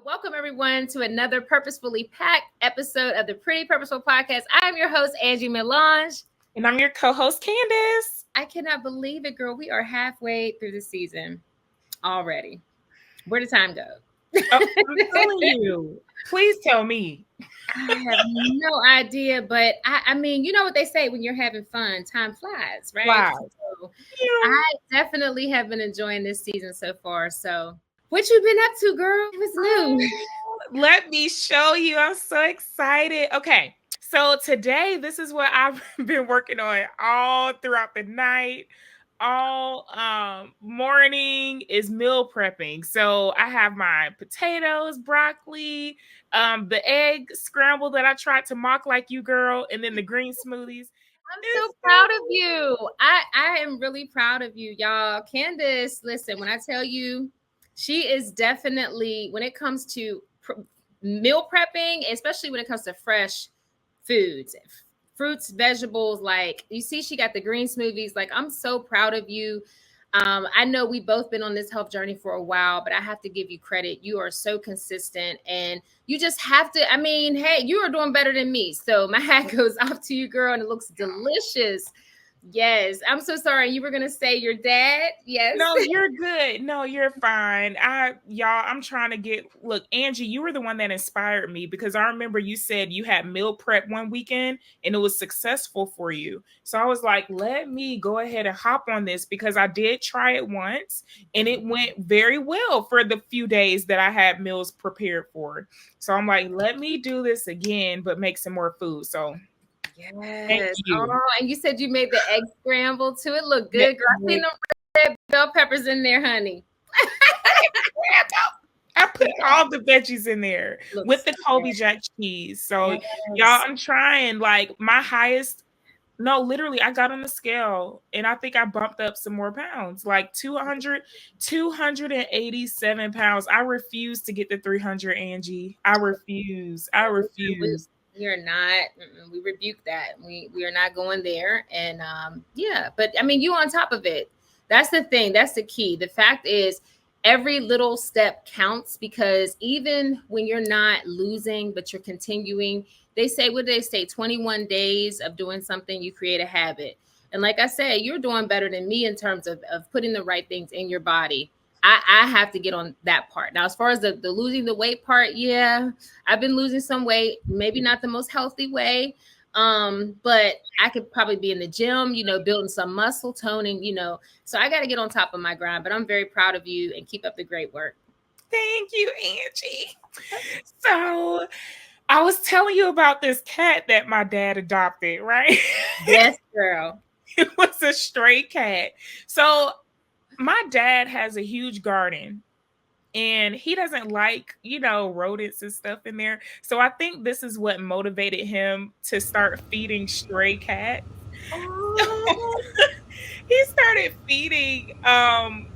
Welcome everyone to another purposefully packed episode of the Pretty Purposeful Podcast. I am your host, Angie Melange. And I'm your co-host, Candace. I cannot believe it, girl. We are halfway through the season already. Where did time go? I'm telling you. Please tell me. I have no idea, but I mean, you know what they say, when you're having fun, time flies, right? Wow. So I definitely have been enjoying this season so far. So what you been up to, girl? What's new? Let me show you. I'm so excited. Okay. So today, this is what I've been working on all throughout the night. All morning is meal prepping. So I have my potatoes, broccoli, the egg scramble that I tried to mock like you, girl, and then the green smoothies. I'm so proud of you. I am really proud of you, y'all. Candace, listen, when I tell you, she is definitely, when it comes to meal prepping, especially when it comes to fresh foods, fruits, vegetables, like you see, she got the green smoothies. Like, I'm so proud of you. I know we've both been on this health journey for a while, but I have to give you credit. You are so consistent and you just have to, I mean, hey, you are doing better than me. So my hat goes off to you, girl, and it looks delicious. Yes. I'm so sorry. You were going to say your dad. Yes. No, you're good. No, you're fine. I'm trying to look, Angie, you were the one that inspired me because I remember you said you had meal prep one weekend and it was successful for you. So I was like, let me go ahead and hop on this because I did try it once and it went very well for the few days that I had meals prepared for. So I'm like, let me do this again, but make some more food. So yes. Oh, and you said you made the egg scramble too. It looked good, girl. I seen them red bell peppers in there, honey. I put all the veggies in there with the Colby Jack cheese. So y'all, I'm trying like my highest. No, literally, I got on the scale and I think I bumped up some more pounds, like 287 pounds. I refuse to get the 300, Angie. I refuse. You're not. We rebuke that. We are not going there. And yeah, but I mean, you on top of it. That's the thing. That's the key. The fact is, every little step counts because even when you're not losing, but you're continuing, they say, what do they say? 21 days of doing something, you create a habit. And like I said, you're doing better than me in terms of putting the right things in your body. I have to get on that part. Now, as far as the losing the weight part, yeah, I've been losing some weight, maybe not the most healthy way. But I could probably be in the gym, building some muscle toning, so I got to get on top of my grind, but I'm very proud of you and keep up the great work. Thank you, Angie. So I was telling you about this cat that my dad adopted, right? Yes, girl. It was a stray cat. So my dad has a huge garden and he doesn't like, rodents and stuff in there. So I think this is what motivated him to start feeding stray cats. Oh. He started feeding some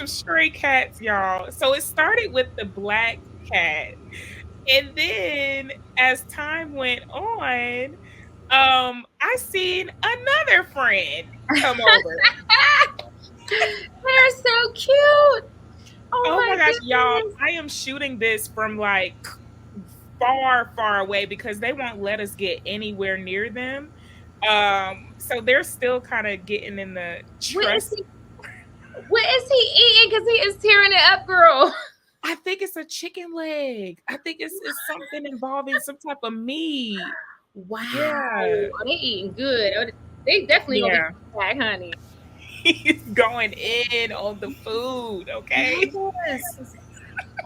stray cats, y'all. So it started with the black cat. And then as time went on, I seen another friend come over. They're so cute. Oh my gosh, y'all. I am shooting this from like far, far away because they won't let us get anywhere near them. So they're still kind of getting in the trust. What is he eating? Because he is tearing it up, girl. I think it's a chicken leg. I think it's something involving some type of meat. Wow. Yeah. Oh, they eating good. They definitely gonna be back, honey. He's going in on the food, okay? Yes.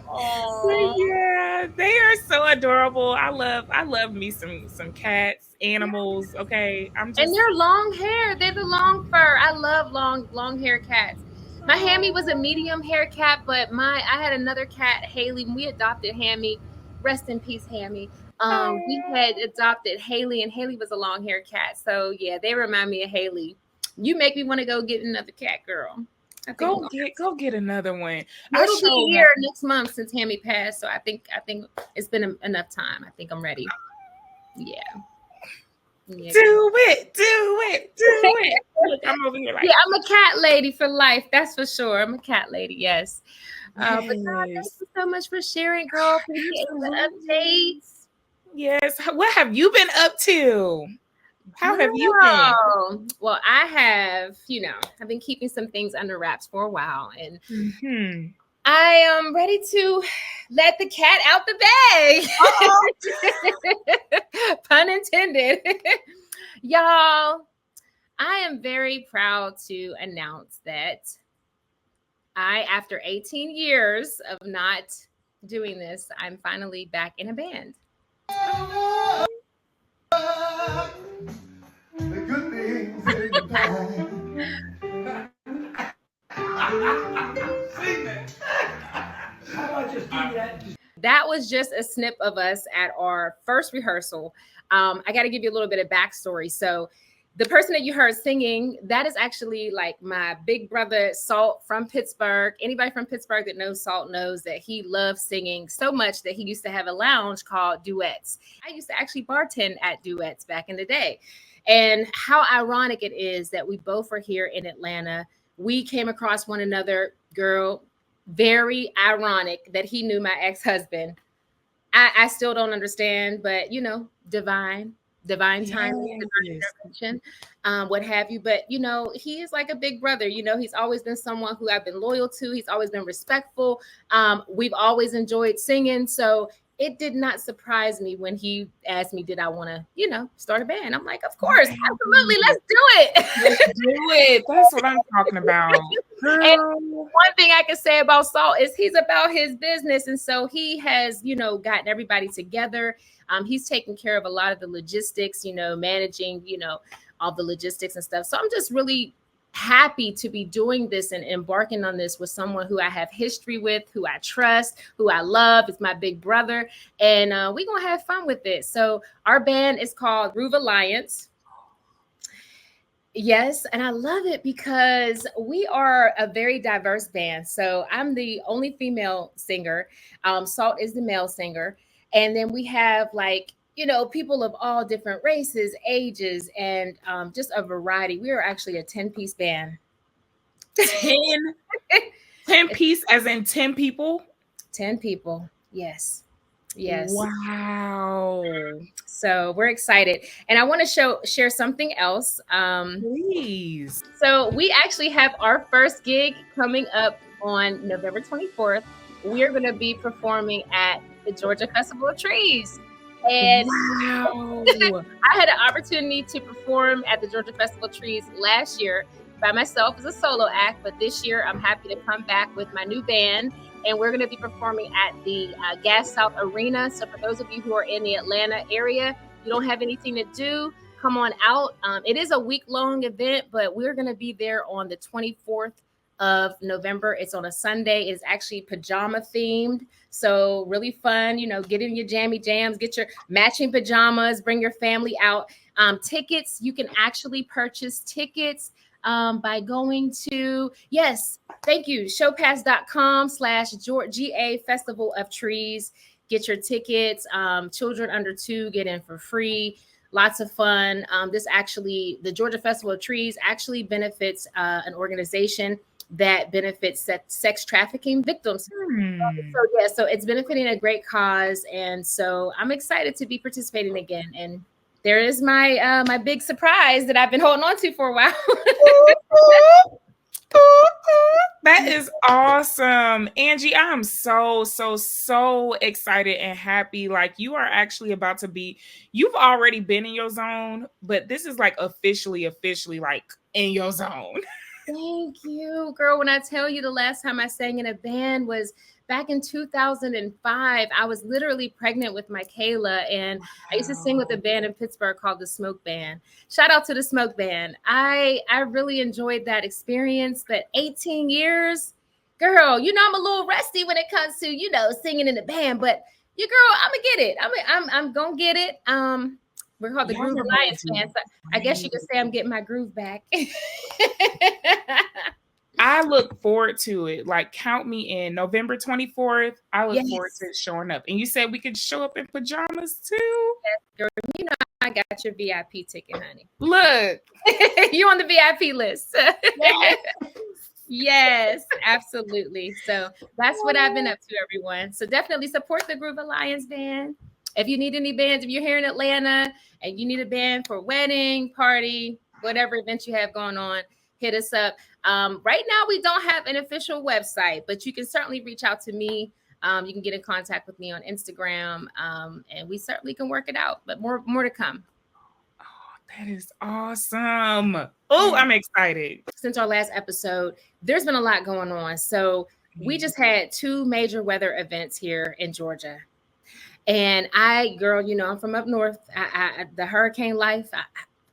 Oh yeah, they are so adorable. I love me some cats, animals. Okay, and they're long hair. They're the long fur. I love long hair cats. My Hammy was a medium hair cat, but I had another cat, Haley. When we adopted Hammy, rest in peace, Hammy. We had adopted Haley, and Haley was a long hair cat. So yeah, they remind me of Haley. You make me want to go get another cat, girl. Go get another one. It'll be a year next month since Hammy passed, so I think it's been enough time. I think I'm ready. Yeah, Do it, do it, do it. Look, I'm over here yeah, like, I'm a cat lady for life. That's for sure. I'm a cat lady. Yes. But God, thank yes, you so much for sharing, girl. Appreciate the absolutely. updates. Yes. What have you been up to? How have you been? Girl. Well, I have, I've been keeping some things under wraps for a while, and Hmm. I am ready to let the cat out the Uh-oh. bag. Pun intended. Y'all, I am very proud to announce that after 18 years of not doing this, I'm finally back in a band. Oh. The good things in time. That was just a snip of us at our first rehearsal. I got to give you a little bit of backstory. So, the person that you heard singing, that is actually like my big brother, Salt from Pittsburgh. Anybody from Pittsburgh that knows Salt knows that he loves singing so much that he used to have a lounge called Duets. I used to actually bartend at Duets back in the day. And how ironic it is that we both are here in Atlanta. We came across one another, girl. Very ironic that he knew my ex-husband. I still don't understand, but divine timing, divine Yes. intervention, what have you. But he is like a big brother. He's always been someone who I've been loyal to. He's always been respectful. We've always enjoyed singing, so it did not surprise me when he asked me, did I want to, start a band? I'm like, of course, absolutely, Right. let's do Let's it. do it. That's what I'm talking about. And Girl. one thing I can say about Salt is he's about his business. And so he has, gotten everybody together. He's taking care of a lot of the logistics, managing, all the logistics and stuff. So I'm just really happy to be doing this and embarking on this with someone who I have history with, who I trust, who I love. It's my big brother. And we're going to have fun with it. So our band is called Groove Alliance. Yes, and I love it because we are a very diverse band. So I'm the only female singer. Salt is the male singer. And then we have people of all different races, ages, and just a variety. We are actually a 10-piece band. 10, 10 piece as in 10 people. 10 people. Yes. Yes. Wow. So we're excited. And I want to share something else. Please. So we actually have our first gig coming up on November 24th. We are going to be performing at the Georgia Festival of Trees. And Wow. I had an opportunity to perform at the Georgia Festival of Trees last year by myself as a solo act, but this year I'm happy to come back with my new band, and we're going to be performing at the Gas South Arena. So for those of you who are in the Atlanta area, you don't have anything to do, come on out. It is a week-long event, but we're going to be there on the 24th of November. It's on a Sunday. It's actually pajama themed. So really fun, get in your jammy jams, get your matching pajamas, bring your family out. Tickets, you can actually purchase tickets by going to, yes, thank you, showpass.com/GA Festival of Trees. Get your tickets. Children under 2 get in for free. Lots of fun. The Georgia Festival of Trees actually benefits an organization that benefits sex trafficking victims. So it's benefiting a great cause, and so I'm excited to be participating again. And there is my my big surprise that I've been holding on to for a while. That is awesome. Angie, I'm so excited and happy. Like, you are actually about to you've already been in your zone, but this is like officially like in your zone. Thank you, girl. When I tell you the last time I sang in a band was back in 2005. I was literally pregnant with Michaela, and I used to sing with a band in Pittsburgh called the Smoke Band. Shout out to the Smoke Band. I really enjoyed that experience. But 18 years, girl, I'm a little rusty when it comes to singing in the band. But girl, I'm gonna get it. I'm gonna get it. We're called the Groove Alliance band. So I guess you could say I'm getting my groove back. I look forward to it. Like, count me in. November 24th, I look forward to Yes. it showing up. And you said we could show up in pajamas too? Girl, you know I got your VIP ticket, honey. Look. You on the VIP list. Yes. Yes, absolutely. So that's what I've been up to, everyone. So definitely support the Groove Alliance band. If you need any bands, if you're here in Atlanta and you need a band for wedding, party, whatever event you have going on, hit us up. Right now, we don't have an official website, but you can certainly reach out to me. You can get in contact with me on Instagram, and we certainly can work it out. But more to come. That is awesome. Oh, I'm excited. Since our last episode, there's been a lot going on. So we just had 2 major weather events here in Georgia. And girl, you know, I'm from up north. The hurricane life,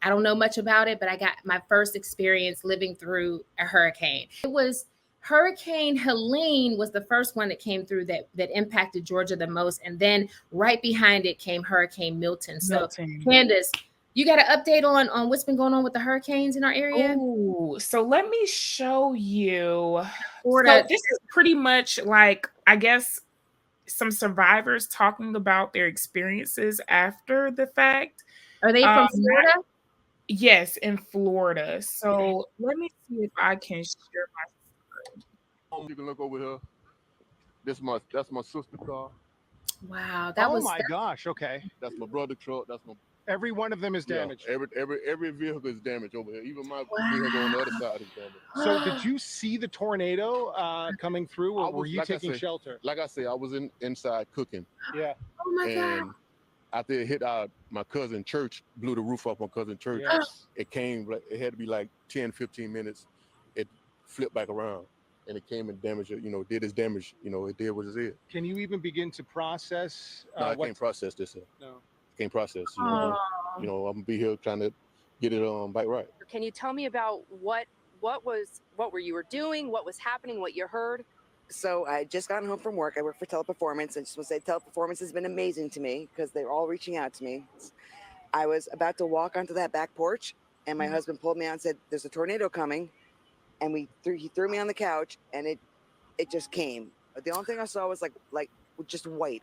I don't know much about it, but I got my first experience living through a hurricane. It was Hurricane Helene was the first one that came through that impacted Georgia the most. And then right behind it came Hurricane Milton. So Candace, you got an update on what's been going on with the hurricanes in our area? Oh, so let me show you. So this is pretty much like, I guess, some survivors talking about their experiences after the fact. Are they from Florida? Yes, in Florida. So let me see if I can share my screen. You can look over here. That's my sister's car. Wow, my gosh. Okay, that's my brother's truck. That's my. Every one of them is damaged. Yeah, every vehicle is damaged over here. Even my vehicle on the other side is damaged. So did you see the tornado coming through, or were you taking shelter? Like I said, I was inside cooking. Yeah. Oh my God. After it hit my cousin's church, blew the roof off my cousin's church. Yes. It had to be like 10, 15 minutes. It flipped back around. And it came and damaged it, did its damage, it did what it did. Can you even begin to process? No, I can't process this. No. Can't process. I'm gonna be here trying to get it back right. Can you tell me about what you were doing, what was happening, what you heard? So I just gotten home from work. I work for Teleperformance. I just want to say Teleperformance has been amazing to me because they're all reaching out to me. I was about to walk onto that back porch, and my husband pulled me out and said, "There's a tornado coming," and he threw me on the couch, and it just came. But the only thing I saw was like just white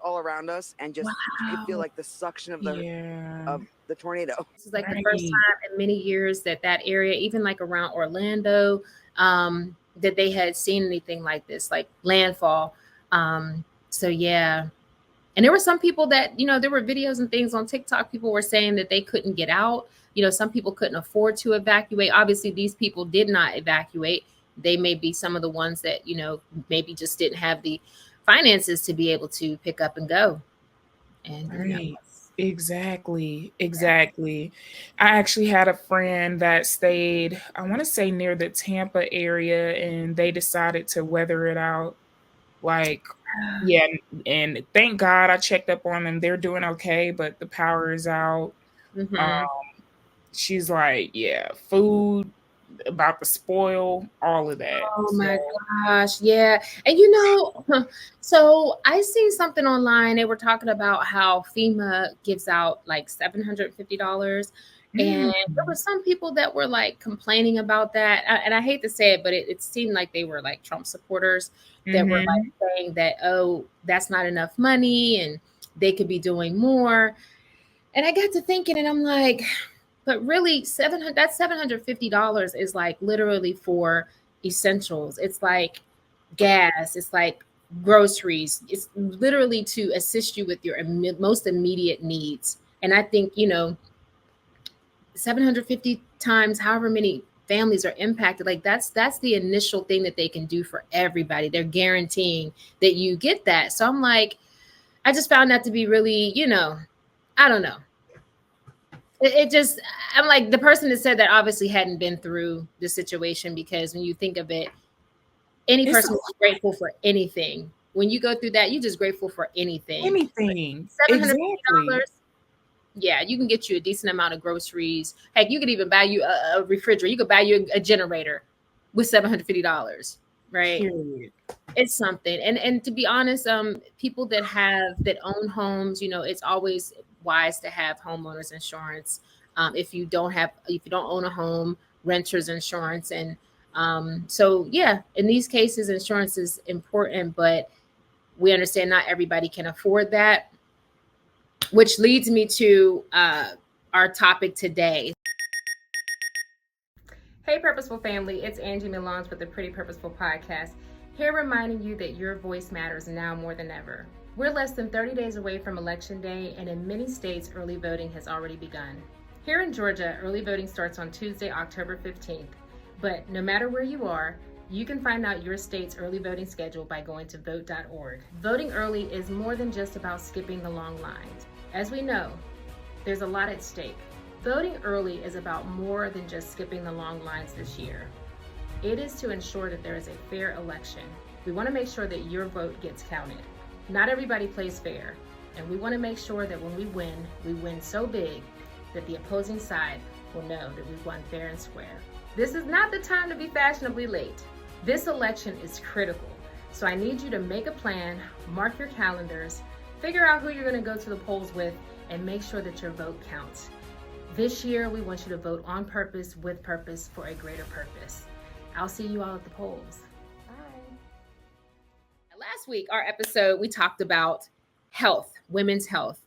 all around us, and just you could feel like the suction of the tornado. This is like the first time in many years that area, even like around Orlando, that they had seen anything like this, like landfall. So yeah. And there were some people that, there were videos and things on TikTok. People were saying that they couldn't get out. Some people couldn't afford to evacuate. Obviously, these people did not evacuate. They may be some of the ones that, maybe just didn't have the finances to be able to pick up and go. And Exactly. I actually had a friend that stayed, I want to say near the Tampa area, and they decided to weather it out. Like, yeah, and thank God I checked up on them. They're doing okay, but the power is out. She's like, yeah, food about to spoil, all of that. Oh my gosh, yeah. And so I seen something online. They were talking about how FEMA gives out like $750. And there were some people that were like complaining about that. And I hate to say it, but it seemed like they were like Trump supporters that were like saying that, oh, that's not enough money and they could be doing more. And I got to thinking, and I'm like, but really, that $750 is like literally for essentials. It's like gas. It's like groceries. It's literally to assist you with your most immediate needs. And I think, 750 times however many families are impacted, like that's the initial thing that they can do for everybody. They're guaranteeing that you get that. So I'm like, I just found that to be really, I don't know. I'm like, the person that said that obviously hadn't been through the situation, because when you think of it, any person is grateful for anything. When you go through that, you're just grateful for anything. Anything. $750. Yeah, you can get you a decent amount of groceries. Heck, you could even buy you a refrigerator. You could buy you a generator with $750, right? Period. It's something. And to be honest, people that own homes, it's always wise to have homeowners insurance. If you don't own a home, renters insurance. And So yeah, in these cases, insurance is important, but we understand not everybody can afford that, which leads me to our topic today. Hey, Purposeful family, it's Angie Milans with the Pretty Purposeful Podcast, here reminding you that your voice matters now more than ever. We're less than 30 days away from Election Day, and in many states, early voting has already begun. Here in Georgia, early voting starts on Tuesday, October 15th. But no matter where you are, you can find out your state's early voting schedule by going to vote.org. Voting early is more than just about skipping the long lines. As we know, there's a lot at stake. Voting early is about more than just skipping the long lines this year. It is to ensure that there is a fair election. We want to make sure that your vote gets counted. Not everybody plays fair, and we want to make sure that when we win so big that the opposing side will know that we won fair and square. This is not the time to be fashionably late. This election is critical, so I need you to make a plan, mark your calendars, figure out who you're going to go to the polls with, and make sure that your vote counts. This year, we want you to vote on purpose, with purpose, for a greater purpose. I'll see you all at the polls. Bye. Last week, our episode, we talked about health, women's health.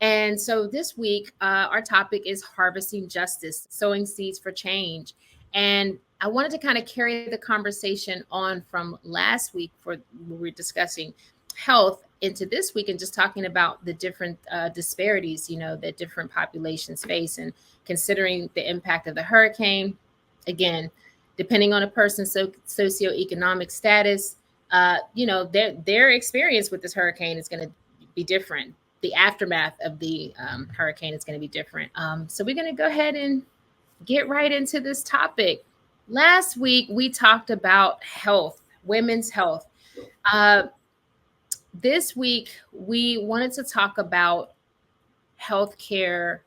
And so this week, our topic is harvesting justice, sowing seeds for change. And I wanted to kind of carry the conversation on from last week for we were discussing health into this week and just talking about the different disparities, that different populations face, and considering the impact of the hurricane. Again, depending on a person's socioeconomic status, their experience with this hurricane is going to be different. The aftermath of the hurricane is going to be different. So we're going to go ahead and get right into this topic. Last week, we talked about health, women's health. This week, we wanted to talk about healthcare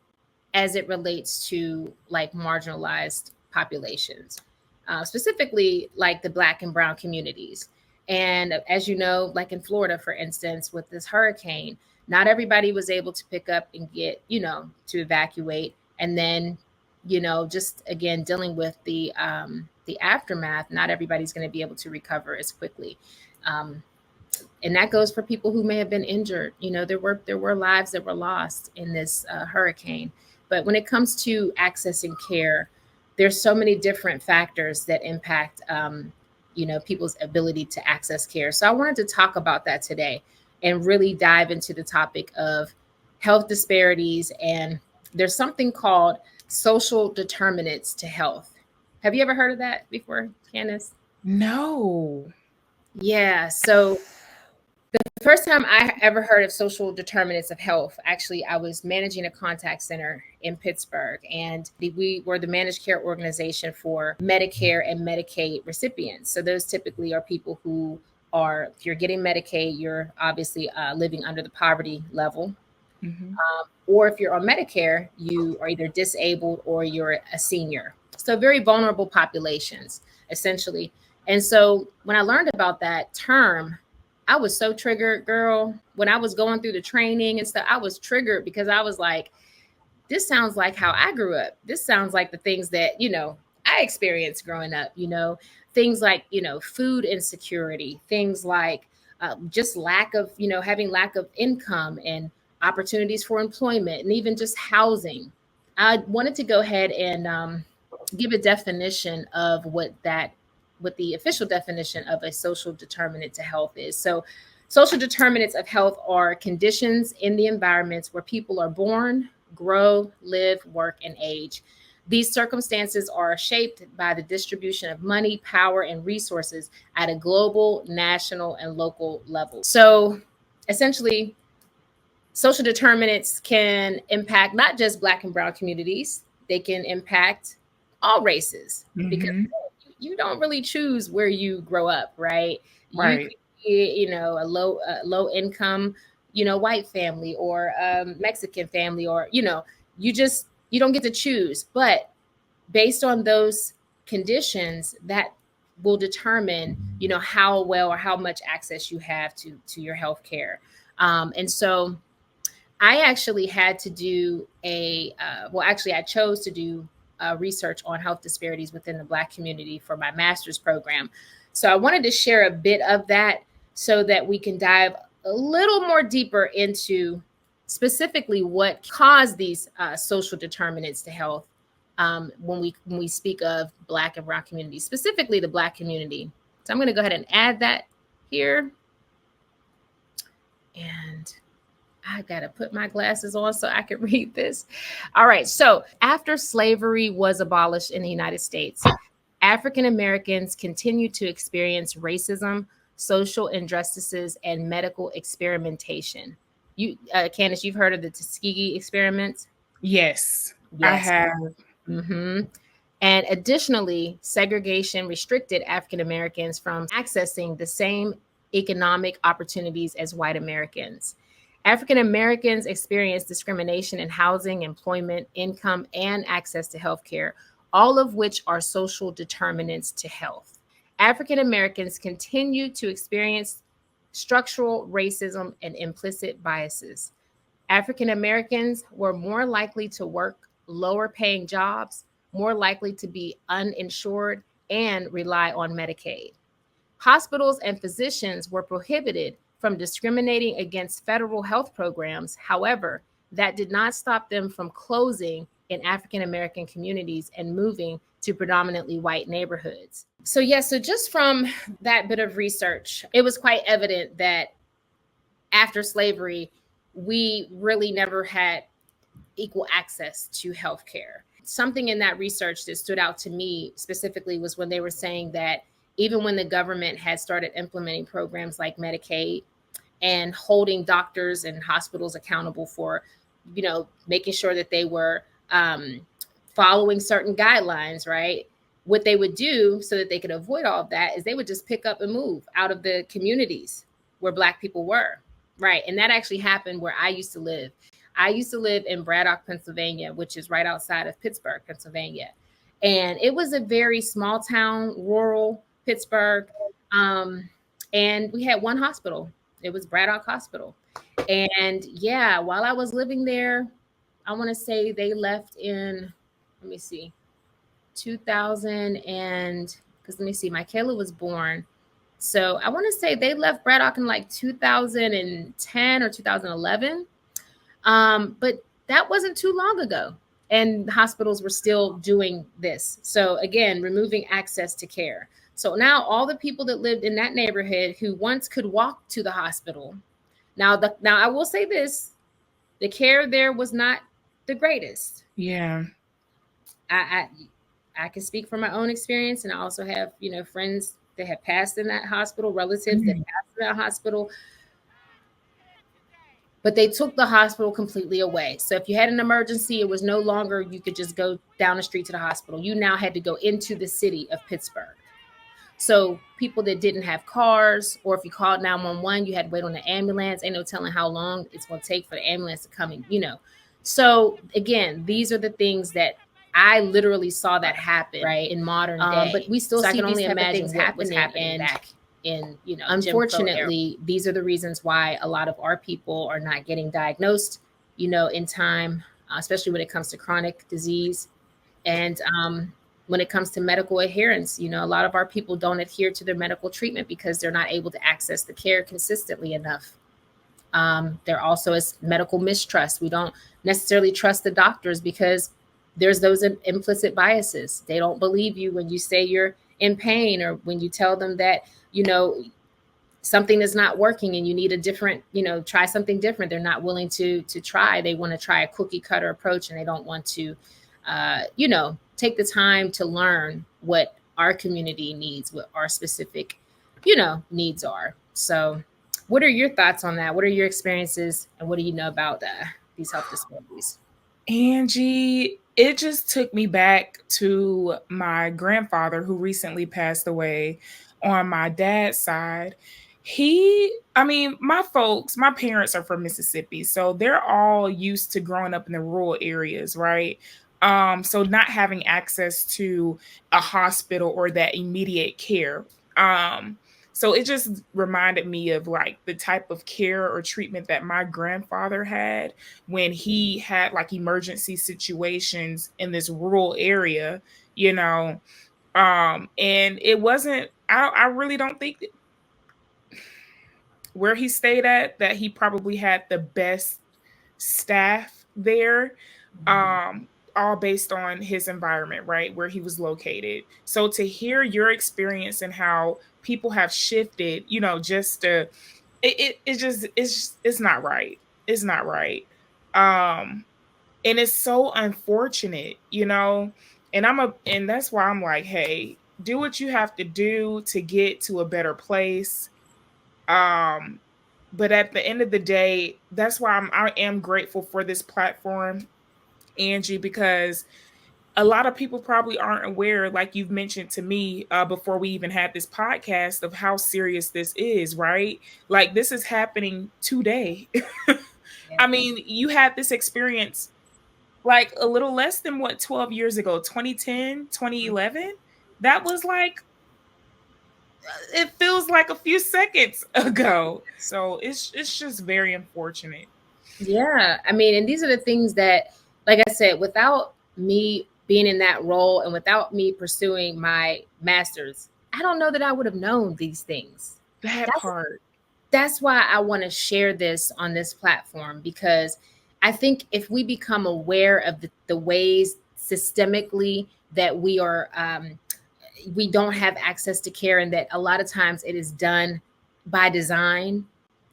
as it relates to like marginalized populations, specifically like the Black and Brown communities. And as you know, like in Florida, for instance, with this hurricane, not everybody was able to pick up and get, to evacuate. And then, just again, dealing with the aftermath, not everybody's going to be able to recover as quickly. And that goes for people who may have been injured. There were lives that were lost in this hurricane. But when it comes to accessing care, there's so many different factors that impact, people's ability to access care. So I wanted to talk about that today and really dive into the topic of health disparities. And there's something called social determinants to health. Have you ever heard of that before, Candace? No. Yeah. So the first time I ever heard of social determinants of health, actually, I was managing a contact center in Pittsburgh, and we were the managed care organization for Medicare and Medicaid recipients. So those typically are people who are, if you're getting Medicaid, you're obviously living under the poverty level. Mm-hmm. Or if you're on Medicare, you are either disabled or you're a senior. So very vulnerable populations, essentially. And so when I learned about that term, I was so triggered, girl. When I was going through the training and stuff, I was triggered because I was like, this sounds like how I grew up. This sounds like the things that, I experienced growing up, things like, food insecurity, things like just lack of, having lack of income and opportunities for employment, and even just housing. I wanted to go ahead and give a definition of what the official definition of a social determinant to health is. So social determinants of health are conditions in the environments where people are born, grow, live, work, and age. These circumstances are shaped by the distribution of money, power, and resources at a global, national, and local level. So essentially, social determinants can impact not just Black and Brown communities, they can impact all races, mm-hmm. because you don't really choose where you grow up, right? Right. You a low income, white family or Mexican family, or, you don't get to choose. But based on those conditions, that will determine, how well or how much access you have to your health care. And so I actually had to do I chose to do research on health disparities within the Black community for my master's program. So I wanted to share a bit of that so that we can dive a little more deeper into specifically what caused these social determinants to health when we speak of Black and Brown communities, specifically the Black community. So I'm going to go ahead and add that here. And I got to put my glasses on so I can read this. All right. So after slavery was abolished in the United States, African Americans continued to experience racism, social injustices, and medical experimentation. You, Candace, you've heard of the Tuskegee experiments? Yes, Yes. I have. Mm-hmm. And additionally, segregation restricted African Americans from accessing the same economic opportunities as white Americans. African Americans experienced discrimination in housing, employment, income, and access to healthcare, all of which are social determinants to health. African Americans continue to experience structural racism and implicit biases. African Americans were more likely to work lower paying jobs, more likely to be uninsured, and rely on Medicaid. Hospitals and physicians were prohibited from discriminating against federal health programs. However, that did not stop them from closing in African American communities and moving to predominantly white neighborhoods. So, yes, so just from that bit of research, it was quite evident that after slavery, we really never had equal access to healthcare. Something in that research that stood out to me specifically was when they were saying that even when the government had started implementing programs like Medicaid and holding doctors and hospitals accountable for, making sure that they were following certain guidelines, right? What they would do so that they could avoid all of that is they would just pick up and move out of the communities where Black people were, right? And that actually happened where I used to live. I used to live in Braddock, Pennsylvania, which is right outside of Pittsburgh, Pennsylvania. And it was a very small town, rural Pittsburgh. And we had one hospital. It was Braddock Hospital. And yeah, while I was living there, I want to say they left in, let me see, 2000 and, because let me see, Michaela was born. So I want to say they left Braddock in like 2010 or 2011. But that wasn't too long ago. And hospitals were still doing this. So again, removing access to care. So now all the people that lived in that neighborhood who once could walk to the hospital, now I will say this, the care there was not the greatest. Yeah. I can speak from my own experience, and I also have, friends that have passed in that hospital, relatives that passed in that hospital. But they took the hospital completely away. So if you had an emergency, it was no longer you could just go down the street to the hospital. You now had to go into the city of Pittsburgh. So people that didn't have cars, or if you called 911, you had to wait on the ambulance. Ain't no telling how long it's going to take for the ambulance to come in, So again, these are the things that I literally saw that happen, right, in modern day. But we still see I can only imagine what was happening back in, unfortunately, these are the reasons why a lot of our people are not getting diagnosed, in time, especially when it comes to chronic disease. And when it comes to medical adherence, a lot of our people don't adhere to their medical treatment because they're not able to access the care consistently enough. There also is medical mistrust. We don't necessarily trust the doctors because there's those implicit biases. They don't believe you when you say you're in pain, or when you tell them that, something is not working and you need a different, try something different. They're not willing to try. They want to try a cookie cutter approach, and they don't want to, take the time to learn what our community needs, what our specific, needs are. So what are your thoughts on that? What are your experiences, and what do you know about these health disparities? Angie, it just took me back to my grandfather who recently passed away on my dad's side. My parents are from Mississippi, so they're all used to growing up in the rural areas, right? So not having access to a hospital or that immediate care. So it just reminded me of like the type of care or treatment that my grandfather had when he had like emergency situations in this rural area, you know. And it wasn't, I really don't think where he stayed at that he probably had the best staff there, all based on his environment, right, where he was located. So to hear your experience and how people have shifted, you know, just to it's not right. It's not right. And it's so unfortunate, you know. And that's why I'm like, hey, do what you have to do to get to a better place. um but at the end of the day, that's why I am grateful for this platform, Angie, because a lot of people probably aren't aware, like you've mentioned to me before we even had this podcast, of how serious this is, right? Like this is happening today. I mean, you had this experience like a little less than what, 12 years ago, 2010, 2011. That was like, it feels like a few seconds ago. So it's just very unfortunate. Yeah. I mean, and these are the things that, like I said, without me being in that role and without me pursuing my master's, I don't know that I would have known these things. That part. That's why I want to share this on this platform, because I think if we become aware of the ways systemically that we don't have access to care, and that a lot of times it is done by design,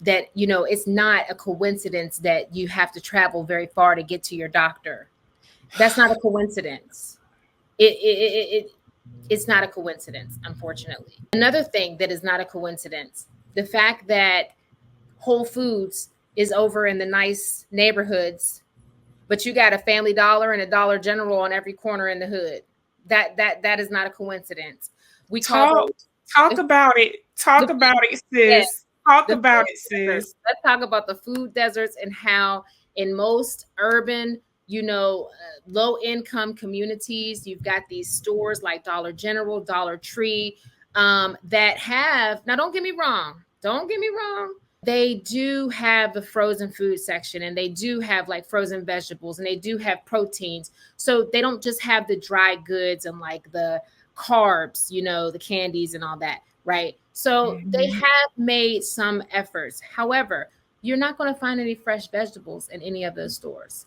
that, you know, it's not a coincidence that you have to travel very far to get to your doctor. That's not a coincidence. It's not a coincidence, unfortunately. Another thing that is not a coincidence, the fact that Whole Foods is over in the nice neighborhoods, but you got a Family Dollar and a Dollar General on every corner in the hood. That is not a coincidence. We talk about it. Talk about it, sis. Talk about it, sis. Let's talk about the food deserts and how in most urban, you know, low income communities, you've got these stores like Dollar General, Dollar Tree, that have, now don't get me wrong, they do have the frozen food section, and they do have like frozen vegetables, and they do have proteins. So they don't just have the dry goods and like the carbs, you know, the candies and all that, right? So they have made some efforts. However, you're not going to find any fresh vegetables in any of those stores.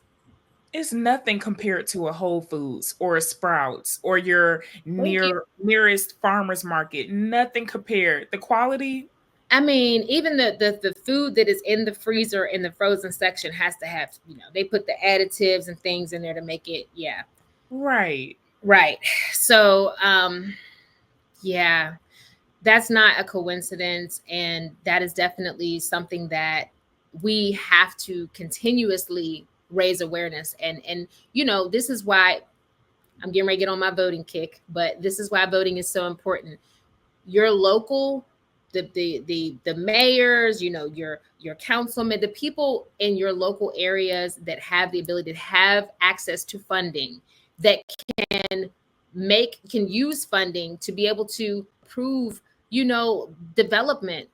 It's nothing compared to a Whole Foods or a Sprouts or your nearest farmer's market. Nothing compared. The quality. I mean, even the food that is in the freezer in the frozen section has to have, you know, they put the additives and things in there to make it, yeah. Right. So, yeah, that's not a coincidence. And that is definitely something that we have to continuously raise awareness. And, you know, this is why I'm getting ready to get on my voting kick, but this is why voting is so important. Your local, the mayors, you know, your councilmen, the people in your local areas that have the ability to have access to funding, that can use funding to be able to prove, you know, development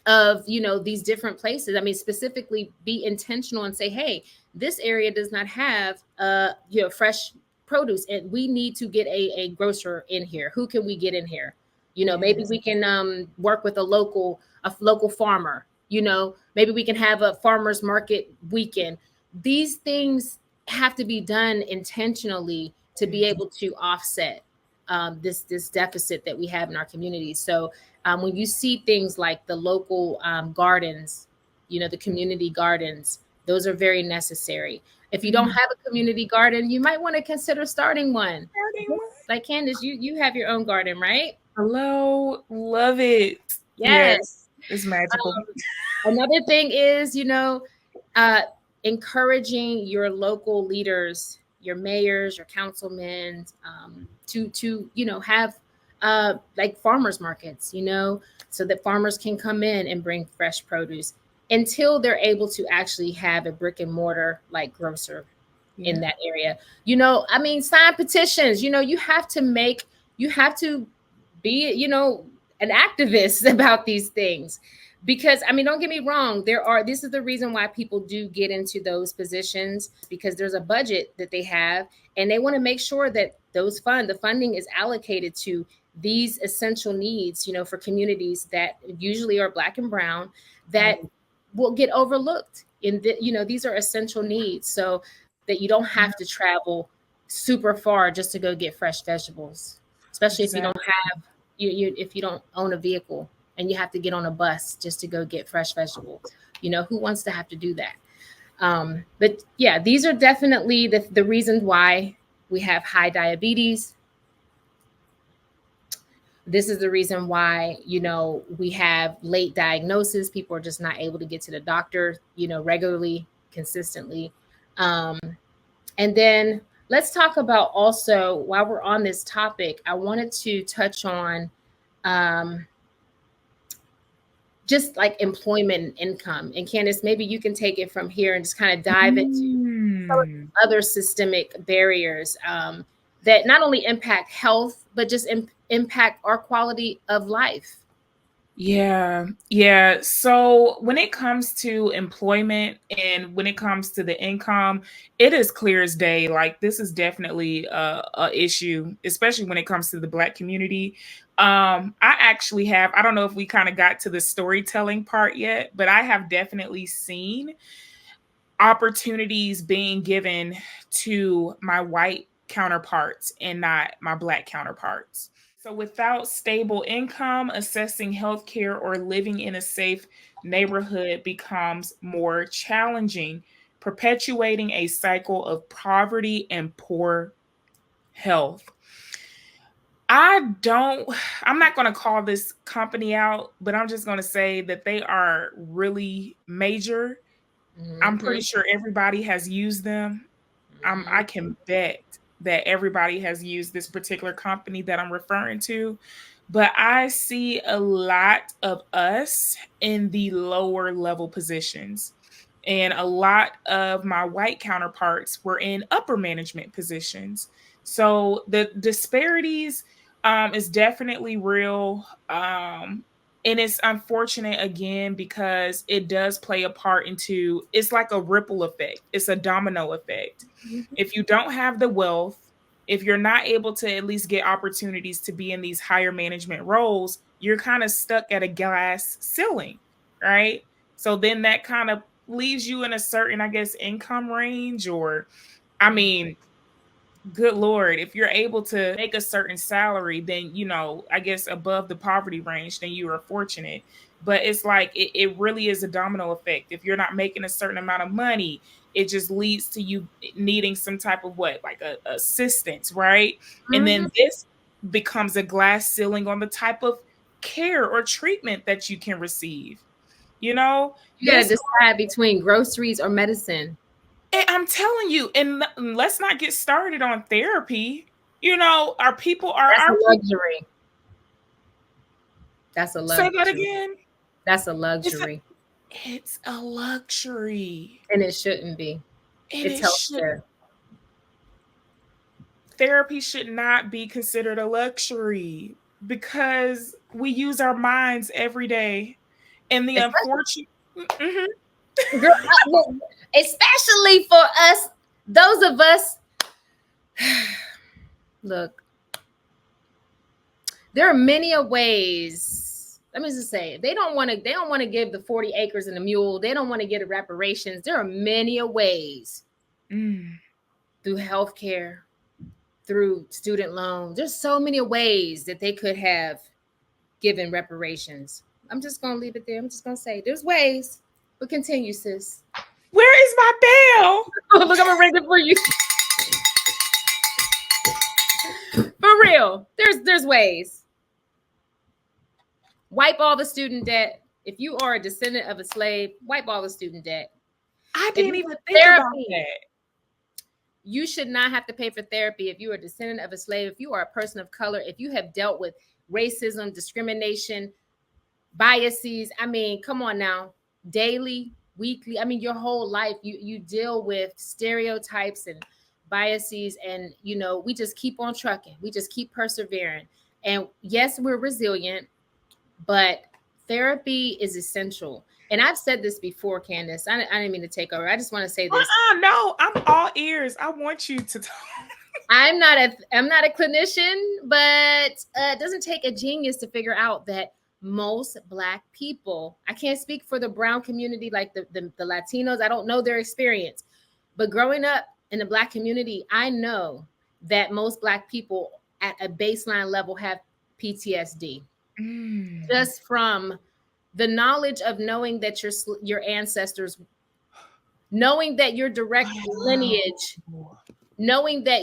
of, you know, these different places. I mean, specifically be intentional and say, hey, this area does not have you know, fresh produce, and we need to get a grocer in here. Who can we get in here? You know, maybe we can work with a local farmer. You know, maybe we can have a farmer's market weekend. These things have to be done intentionally to be able to offset this deficit that we have in our communities. So when you see things like the local gardens, you know, the community gardens, those are very necessary. If you don't have a community garden, you might want to consider starting one. Like Candace, you have your own garden, right? Hello, love it. Yes. It's magical. Another thing is, you know, encouraging your local leaders, your mayors, your councilmen, to you know, have like farmers markets, you know, so that farmers can come in and bring fresh produce until they're able to actually have a brick and mortar like grocer in that area. You know, I mean, sign petitions. You know, you have to be, you know, an activist about these things. Because I mean, don't get me wrong, this is the reason why people do get into those positions, because there's a budget that they have, and they want to make sure that the funding is allocated to these essential needs, for communities that usually are Black and brown, that will get overlooked these are essential needs, so that you don't have to travel super far just to go get fresh vegetables, especially if you don't have if you don't own a vehicle and you have to get on a bus just to go get fresh vegetables. Who wants to have to do that? But yeah, these are definitely the reasons why we have high diabetes. This is the reason why, we have late diagnosis. People are just not able to get to the doctor, regularly, consistently. And then let's talk about also, while we're on this topic, I wanted to touch on just like employment and income. And Candace, maybe you can take it from here and just kind of dive into other systemic barriers that not only impact health, but just impact our quality of life. Yeah. So when it comes to employment and when it comes to the income, it is clear as day. Like, this is definitely a issue, especially when it comes to the Black community. I actually I don't know if we kind of got to the storytelling part yet, but I have definitely seen opportunities being given to my white counterparts and not my Black counterparts. So without stable income, assessing healthcare or living in a safe neighborhood becomes more challenging, perpetuating a cycle of poverty and poor health. I'm not going to call this company out, but I'm just going to say that they are really major. I'm pretty sure everybody has used them. I can bet that everybody has used this particular company that I'm referring to, but I see a lot of us in the lower level positions, and a lot of my white counterparts were in upper management positions. So the disparities is definitely real. And it's unfortunate, again, because it does play a part into, it's like a ripple effect. It's a domino effect. If you don't have the wealth, if you're not able to at least get opportunities to be in these higher management roles, you're kind of stuck at a glass ceiling, right? So then that kind of leaves you in a certain, I guess, income range, or, I mean, good Lord, if you're able to make a certain salary, then, I guess above the poverty range, then you are fortunate. But it's like, it really is a domino effect. If you're not making a certain amount of money, it just leads to you needing some type of like a assistance, right? And then this becomes a glass ceiling on the type of care or treatment that you can receive. You gotta decide between groceries or medicine. And I'm telling you, and let's not get started on therapy. Our people are That's a luxury. That's a luxury. Say that again. That's a luxury. It's a luxury. And it shouldn't be. It's healthcare. Therapy should not be considered a luxury because we use our minds every day. And the unfortunate... Girl, especially for us, those of us, look, there are many ways. Let me just say, they don't want to give the 40 acres and a mule. They don't want to get reparations. There are many ways through healthcare, through student loans. There's so many ways that they could have given reparations. I'm just going to leave it there. I'm just going to say there's ways. But continue, sis. Where is my bell? Look, I'm gonna ring it for you. For real, there's ways. Wipe all the student debt. If you are a descendant of a slave, wipe all the student debt. I didn't even think about that. You should not have to pay for therapy if you are a descendant of a slave, if you are a person of color, if you have dealt with racism, discrimination, biases. I mean, come on now. Daily, weekly, I mean, your whole life, you deal with stereotypes and biases, and we just keep on trucking. We just keep persevering. And yes, we're resilient. but therapy is essential. And I've said this before, Candace. I didn't mean to take over. I just want to say this. No, I'm all ears. I want you to talk. I'm not a clinician, but it doesn't take a genius to figure out that most Black people, I can't speak for the brown community, like the Latinos. I don't know their experience, but growing up in the Black community, I know that most Black people at a baseline level have PTSD. Just from the knowledge of knowing that your ancestors, knowing that your direct lineage, knowing that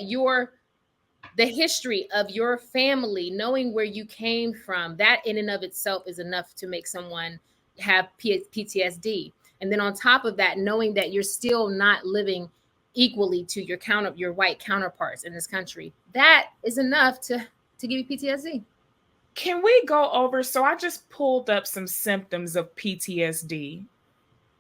the history of your family, knowing where you came from, that in and of itself is enough to make someone have PTSD. And then on top of that, knowing that you're still not living equally to your white counterparts in this country, that is enough to give you PTSD. Can we go over? So I just pulled up some symptoms of PTSD.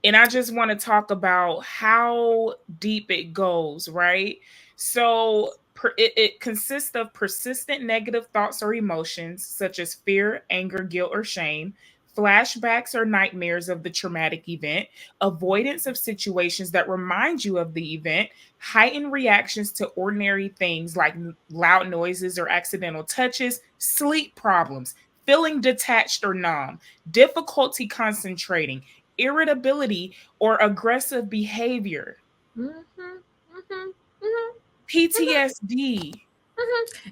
And I just want to talk about how deep it goes, right? So it consists of persistent negative thoughts or emotions, such as fear, anger, guilt, or shame, flashbacks or nightmares of the traumatic event, avoidance of situations that remind you of the event, heightened reactions to ordinary things like loud noises or accidental touches, sleep problems, feeling detached or numb, difficulty concentrating, irritability or aggressive behavior. PTSD.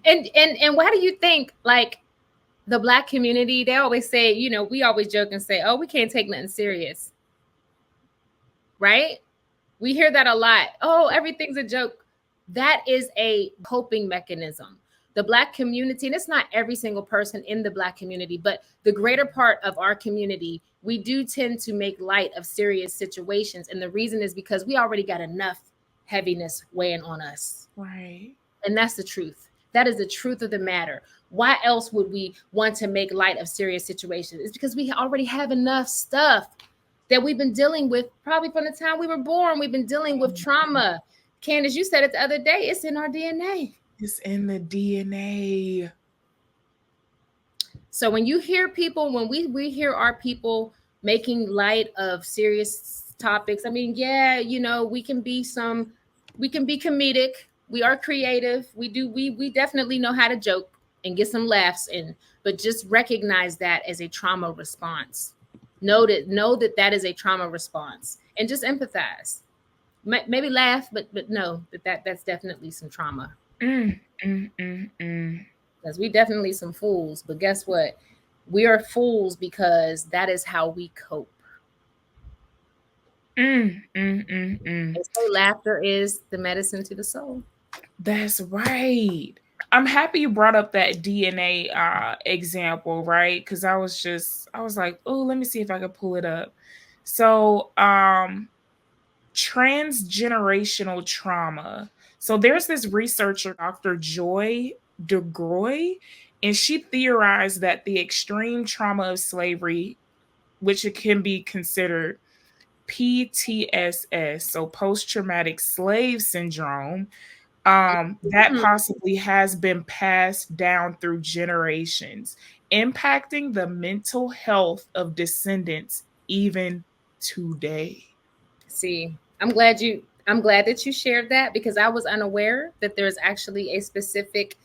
And why do you think, like, the Black community, they always say, we always joke and say, oh, we can't take nothing serious, right? We hear that a lot. Oh, everything's a joke. That is a coping mechanism. The Black community, and it's not every single person in the Black community, but the greater part of our community, we do tend to make light of serious situations. And the reason is because we already got enough heaviness weighing on us. Right. And that's the truth. That is the truth of the matter. Why else would we want to make light of serious situations? It's because we already have enough stuff that we've been dealing with probably from the time we were born. We've been dealing with trauma. Candace, you said it the other day. It's in our DNA. It's in the DNA. So when you hear people, when we hear our people making light of serious topics, I mean, yeah, we can be comedic. We are creative. We definitely know how to joke and get some laughs in, but just recognize that as a trauma response. Know that is a trauma response, and just empathize. Maybe laugh, but know that's definitely some trauma. Because we definitely some fools, but guess what? We are fools because that is how we cope. They say laughter is the medicine to the soul. That's right. I'm happy you brought up that DNA example, right? Because I was like, oh, let me see if I can pull it up. So, transgenerational trauma. So there's this researcher, Dr. Joy DeGroy, and she theorized that the extreme trauma of slavery, which it can be considered PTSS, so post-traumatic slave syndrome, that possibly has been passed down through generations, impacting the mental health of descendants even today. See, I'm glad that you shared that, because I was unaware that there's actually a specific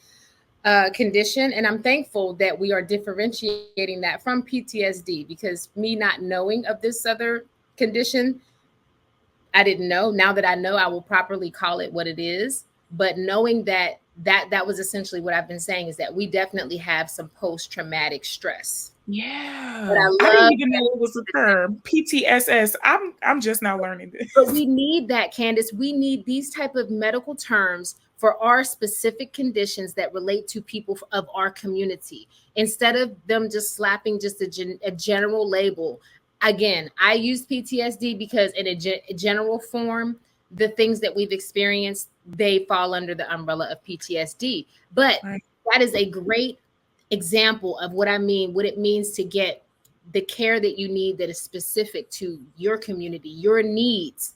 condition, and I'm thankful that we are differentiating that from PTSD, because me not knowing of this other condition, I didn't know. Now that I know, I will properly call it what it is. But knowing that was essentially what I've been saying, is that we definitely have some post-traumatic stress. Yeah, but I didn't even know it was a term. PTSS. I'm just now learning this. But we need that, Candace. We need these type of medical terms for our specific conditions that relate to people of our community, instead of them just slapping just a general label. Again, I use PTSD because in a general form, the things that we've experienced, they fall under the umbrella of PTSD. But that is a great example of what I mean, what it means to get the care that you need that is specific to your community, your needs.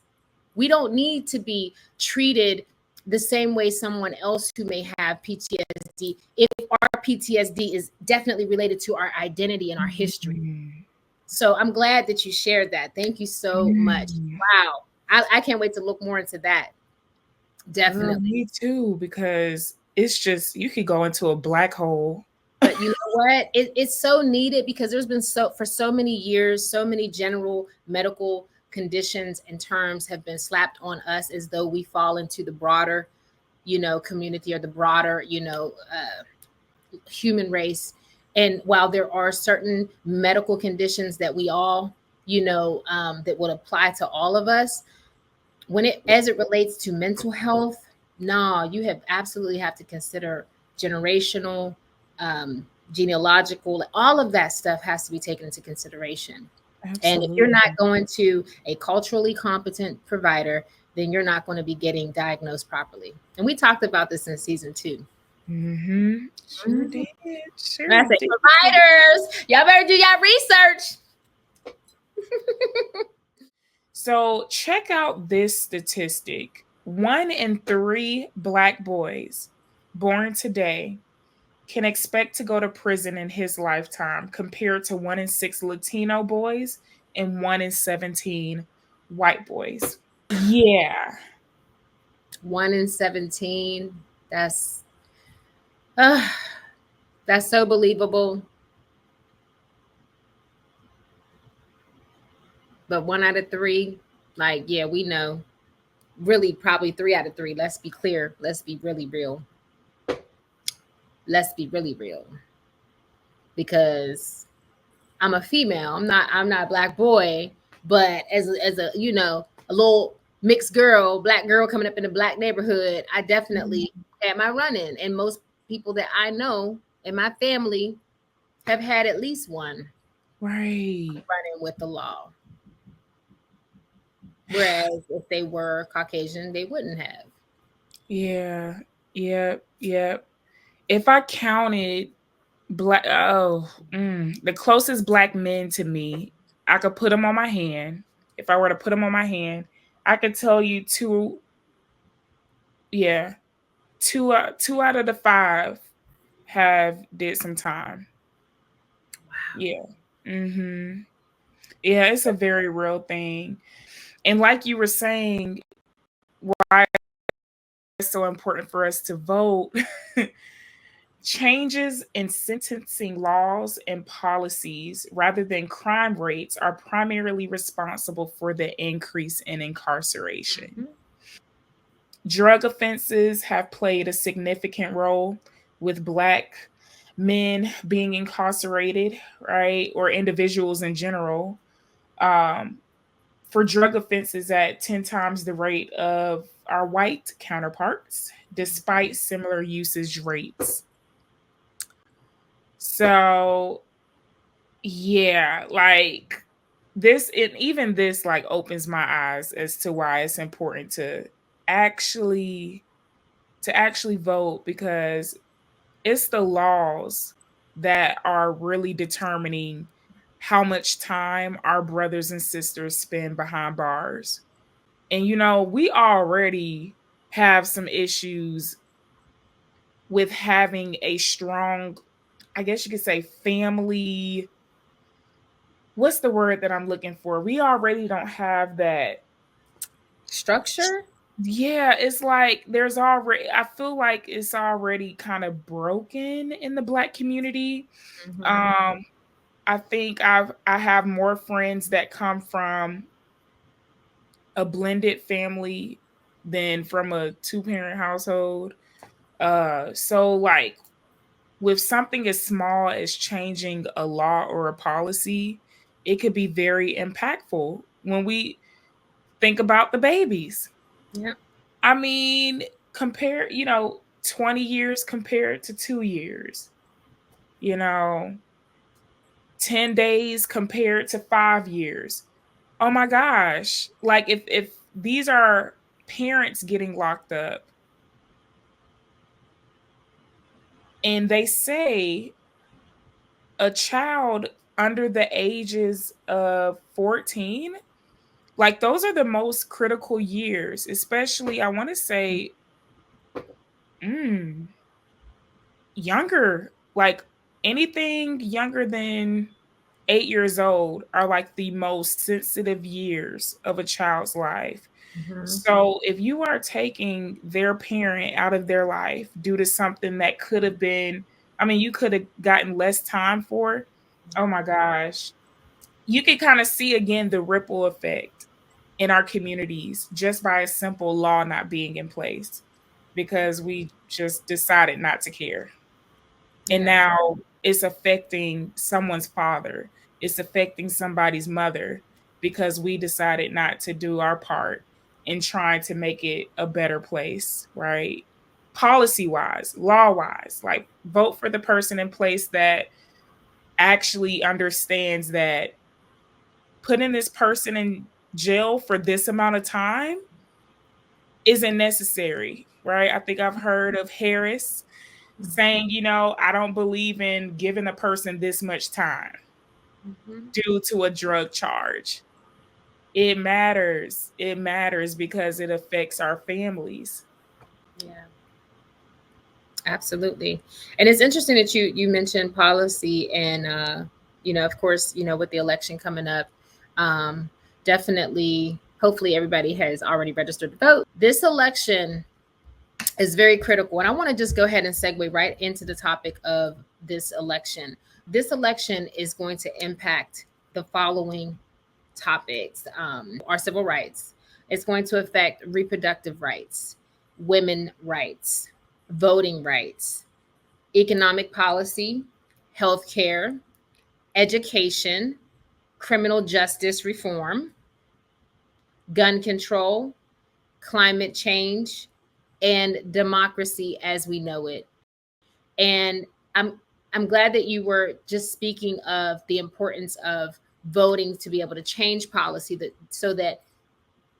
We don't need to be treated the same way someone else who may have PTSD, if our PTSD is definitely related to our identity and our history. Mm. So I'm glad that you shared that. Thank you so much. Wow. I can't wait to look more into that. Definitely. Girl, me too, because it's just, you could go into a black hole. But you know what? It's so needed because there's been for so many years, so many general medical conditions and terms have been slapped on us as though we fall into the broader, community or the broader, human race. And while there are certain medical conditions that we all, that would apply to all of us, as it relates to mental health, no, you absolutely have to consider generational, genealogical, all of that stuff has to be taken into consideration. Absolutely. And if you're not going to a culturally competent provider, then you're not going to be getting diagnosed properly. And we talked about this in season 2. Sure did. Sure I say, did. providers, y'all better do y'all research. So check out this statistic. 1 in 3 Black boys born today can expect to go to prison in his lifetime, compared to 1 in 6 Latino boys and 1 in 17 white boys. Yeah. 1 in 17. That's so believable. But 1 out of 3, like, yeah, we know. Really, probably 3 out of 3. Let's be clear. Let's be really real. Let's be really real. Because I'm a female. I'm not a Black boy, but as a a little mixed girl, Black girl coming up in a Black neighborhood, I definitely had my run-in. And most people that I know in my family have had at least one run-in with the law. Whereas if they were Caucasian, they wouldn't have. Yeah. If I counted the closest Black men to me, I could put them on my hand. If I were to put them on my hand, I could tell you 2. Yeah, 2 out of the 5 have did some time. Wow. Yeah. Yeah, it's a very real thing. And like you were saying, why it's so important for us to vote. Changes in sentencing laws and policies rather than crime rates are primarily responsible for the increase in incarceration. Drug offenses have played a significant role with Black men being incarcerated, right? Or individuals in general. For drug offenses at 10 times the rate of our white counterparts, despite similar usage rates. So, yeah, like this, even this like opens my eyes as to why it's important to actually vote, because it's the laws that are really determining how much time our brothers and sisters spend behind bars. And we already have some issues with having a strong, I guess you could say, family. What's the word that I'm looking for? We already don't have that structure. Yeah, it's like I feel like it's already kind of broken in the Black community. I think I have more friends that come from a blended family than from a 2-parent household. So like with something as small as changing a law or a policy, it could be very impactful when we think about the babies. Yeah. I mean, compare, 20 years compared to 2 years. 10 days compared to 5 years. Oh my gosh. Like if these are parents getting locked up, and they say a child under the ages of 14, like those are the most critical years, especially I want to say Younger, like anything younger than 8 years old are like the most sensitive years of a child's life. So if you are taking their parent out of their life due to something that could have been, I mean, you could have gotten less time for, oh my gosh, you can kind of see again the ripple effect in our communities just by a simple law not being in place because we just decided not to care. And now it's affecting someone's father. It's affecting somebody's mother because we decided not to do our part in trying to make it a better place, right? Policy wise, law wise, like vote for the person in place that actually understands that putting this person in jail for this amount of time isn't necessary, right? I think I've heard of Harris saying, you know, I don't believe in giving a person this much time due to a drug charge. It matters. It matters because it affects our families. Yeah. Absolutely. And it's interesting that you mentioned policy and you know, of course, you know, with the election coming up, definitely, hopefully everybody has already registered to vote. This election is very critical. And I want to just go ahead and segue right into the topic of this election. This election is going to impact the following topics: our civil rights. It's going to affect reproductive rights, women rights, voting rights, economic policy, healthcare, education, criminal justice reform, gun control, climate change, and democracy as we know it. And I'm glad that you were just speaking of the importance of voting to be able to change policy that so that,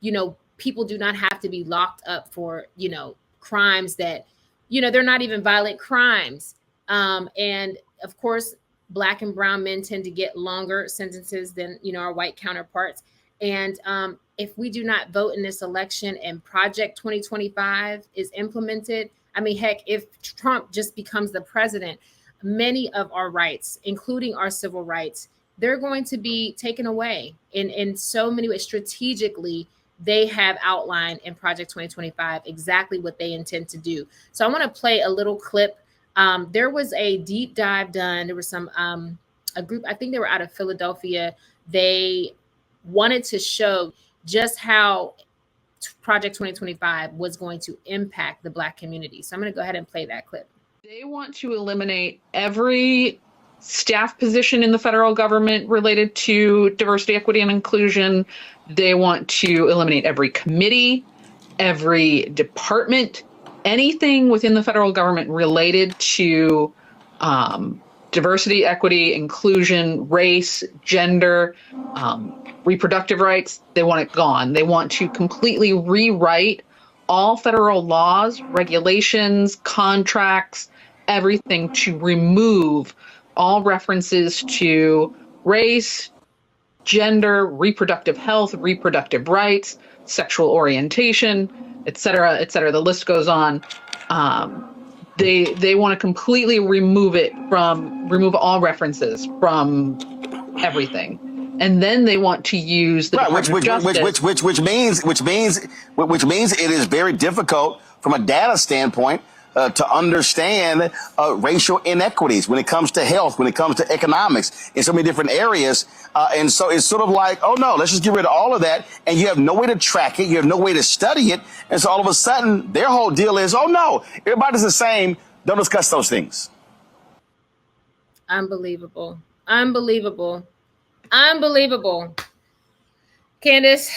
you know, people do not have to be locked up for, you know, crimes that, you know, they're not even violent crimes. And of course, Black and brown men tend to get longer sentences than, you know, our white counterparts. And if we do not vote in this election and Project 2025 is implemented, I mean, heck, if Trump just becomes the president, many of our rights, including our civil rights, they're going to be taken away in so many ways. Strategically, they have outlined in Project 2025 exactly what they intend to do. So I want to play a little clip. There was a deep dive done. There was some a group, I think they were out of Philadelphia. They wanted to show just how Project 2025 was going to impact the Black community. So I'm going to go ahead and play that clip. They want to eliminate every staff position in the federal government related to diversity, equity, and inclusion. They want to eliminate every committee, every department, anything within the federal government related to diversity, equity, inclusion, race, gender, reproductive rights. They want it gone. They want to completely rewrite all federal laws, regulations, contracts, everything to remove all references to race, gender, reproductive health, reproductive rights, sexual orientation, et cetera, et cetera. The list goes on. They want to completely remove all references from everything. And then they want to use the which means it is very difficult from a data standpoint to understand racial inequities when it comes to health, when it comes to economics, in so many different areas. And so it's sort of like, oh no, let's just get rid of all of that. And you have no way to track it. You have no way to study it. And so all of a sudden their whole deal is, oh no, everybody's the same. Don't discuss those things. Unbelievable. Unbelievable. Unbelievable. Candace,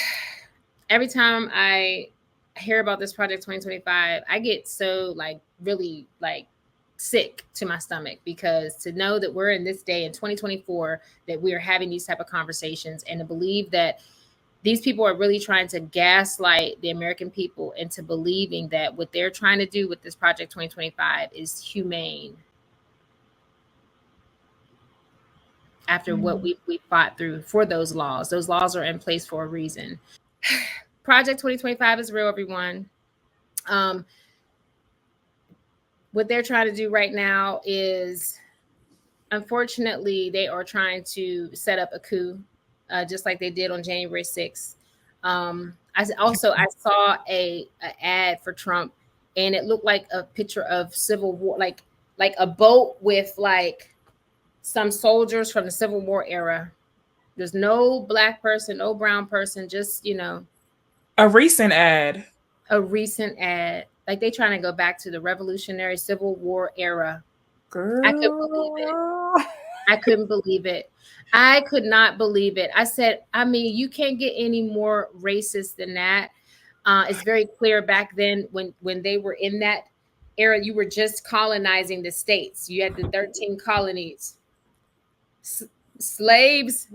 every time I hear about this Project 2025, I get so really sick to my stomach, because to know that we're in this day in 2024 that we are having these type of conversations, and to believe that these people are really trying to gaslight the American people into believing that what they're trying to do with this Project 2025 is humane. After what we fought through for those laws are in place for a reason. Project 2025 is real, everyone. what they're trying to do right now is, unfortunately, they are trying to set up a coup, just like they did on January 6th. I saw a ad for Trump, and it looked like a picture of Civil War, like a boat with like some soldiers from the Civil War era. There's no black person, no brown person, just a recent ad. A recent ad. Like they trying to go back to the Revolutionary Civil War era. Girl. I couldn't believe it. I couldn't believe it. I could not believe it. I said, I mean, you can't get any more racist than that. It's very clear back then when they were in that era, you were just colonizing the states. You had the 13 colonies. Slaves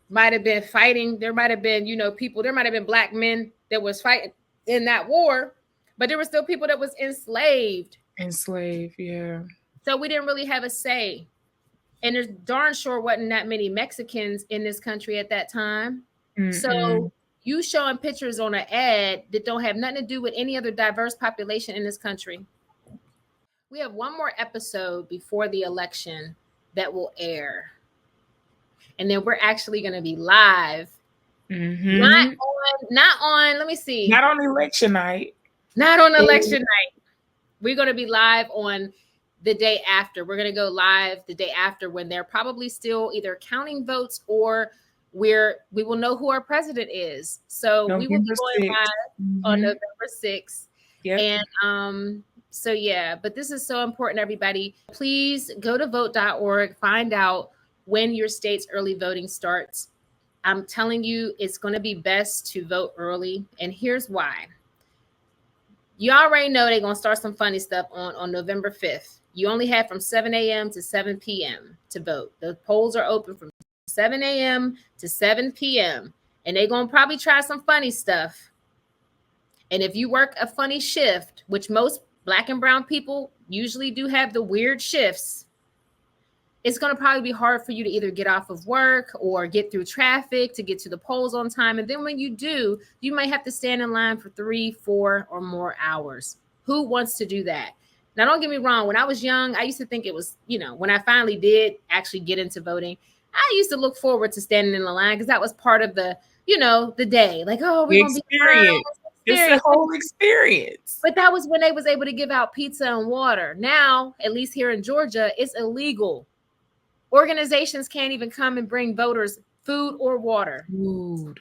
might have been fighting. There might have been, people, there might have been black men that was fighting in that war, but there were still people that was enslaved. Yeah. So we didn't really have a say. And there's darn sure wasn't that many Mexicans in this country at that time. Mm-mm. So you showing pictures on an ad that don't have nothing to do with any other diverse population in this country. We have one more episode before the election that will air. And then we're actually going to be live. Mm-hmm. Not on, let me see. Not on election night. Not on election night. We're going to be live on the day after. We're going to go live the day after when they're probably still either counting votes or we will know who our president is. So we will be going live on November 6th. Yep. And so, yeah, but this is so important, everybody. Please go to vote.org, find out when your state's early voting starts. I'm telling you, it's going to be best to vote early. And here's why. You already know they're going to start some funny stuff on November 5th. You only have from 7 a.m. to 7 p.m. to vote. The polls are open from 7 a.m. to 7 p.m. And they're going to probably try some funny stuff. And if you work a funny shift, which most black and brown people usually do have the weird shifts, it's going to probably be hard for you to either get off of work or get through traffic to get to the polls on time. And then when you do, you might have to stand in line for 3, 4 or more hours. Who wants to do that? Now, don't get me wrong. When I was young, I used to think it was, when I finally did actually get into voting, I used to look forward to standing in the line because that was part of the, the day. Like, oh, we're going to be experience. It's a whole experience. But that was when they was able to give out pizza and water. Now, at least here in Georgia, it's illegal. Organizations can't even come and bring voters food or water. Food.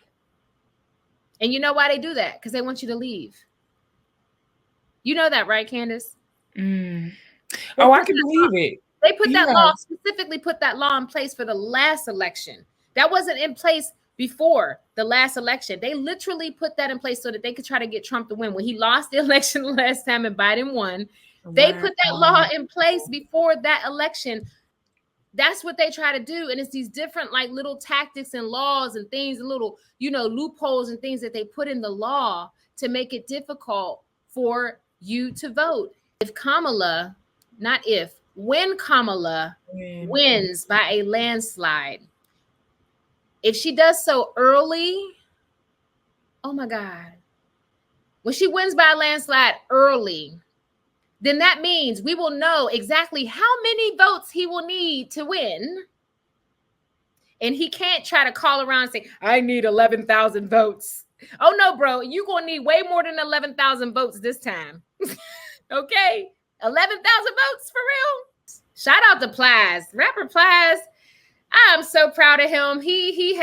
And you know why they do that? Because they want you to leave. You know that, right, Candace? Oh, I can believe it. They put that law, specifically put that law in place for the last election. That wasn't in place before the last election. They literally put that in place so that they could try to get Trump to win. When he lost the election last time and Biden won, they put that law in place before that election. That's what they try to do. And it's these different like little tactics and laws and things and little, loopholes and things that they put in the law to make it difficult for you to vote. When Kamala wins by a landslide, if she does so early, oh my God, when she wins by a landslide early, then that means we will know exactly how many votes he will need to win. And he can't try to call around and say, I need 11,000 votes. Oh, no, bro, you're going to need way more than 11,000 votes this time. Okay? 11,000 votes for real? Shout out to Plies. Rapper Plies, I'm so proud of him. He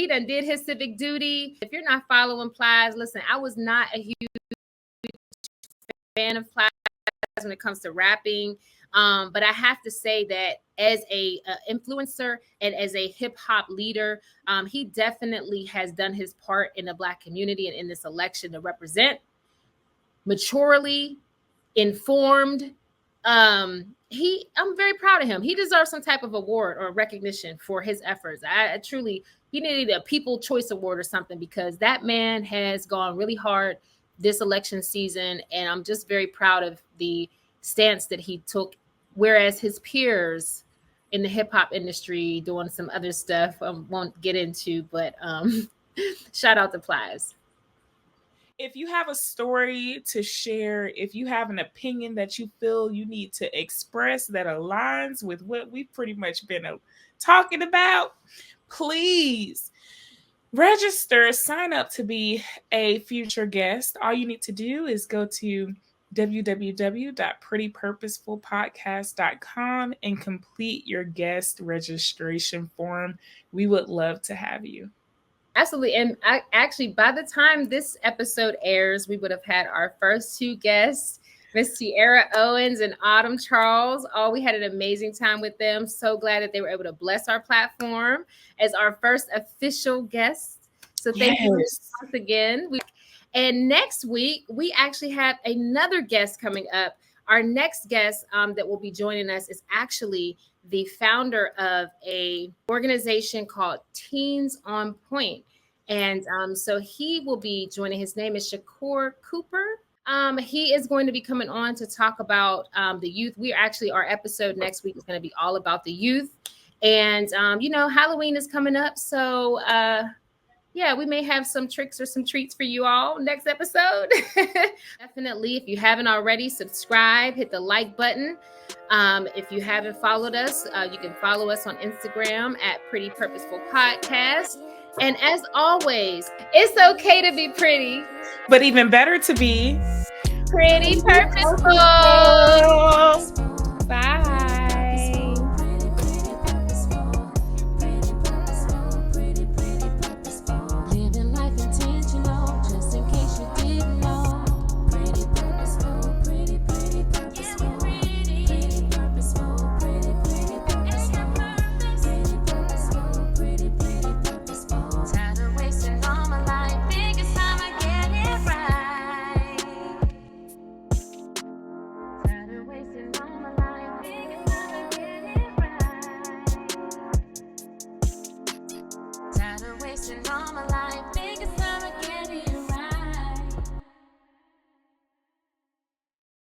done did his civic duty. If you're not following Plies, listen, I was not a huge fan of Plies when it comes to rapping. But I have to say that as a influencer and as a hip hop leader, he definitely has done his part in the Black community and in this election to represent maturely, informed. I'm very proud of him. He deserves some type of award or recognition for his efforts. He needed a People Choice Award or something because that man has gone really hard this election season. And I'm just very proud of the stance that he took, whereas his peers in the hip hop industry doing some other stuff I won't get into, but shout out to Plies. if you have a story to share, if you have an opinion that you feel you need to express that aligns with what we've pretty much been talking about, please register, sign up to be a future guest. All you need to do is go to www.prettypurposefulpodcast.com and complete your guest registration form. We would love to have you. Absolutely. And actually, by the time this episode airs, we would have had our first two guests, Miss Sierra Owens and Autumn Charles. Oh, we had an amazing time with them. So glad that they were able to bless our platform as our first official guests. So thank you once again. And next week, we actually have another guest coming up. Our next guest that will be joining us is actually the founder of a organization called Teens on Point. And so he will be joining. His name is Shakur Cooper. He is going to be coming on to talk about the youth. Our episode next week is going to be all about the youth. And, Halloween is coming up. So, we may have some tricks or some treats for you all next episode. Definitely, if you haven't already, subscribe, hit the like button. If you haven't followed us, you can follow us on Instagram at Pretty Purposeful Podcast. And as always, it's okay to be pretty, but even better to be pretty purposeful. Bye. Wasting all my life.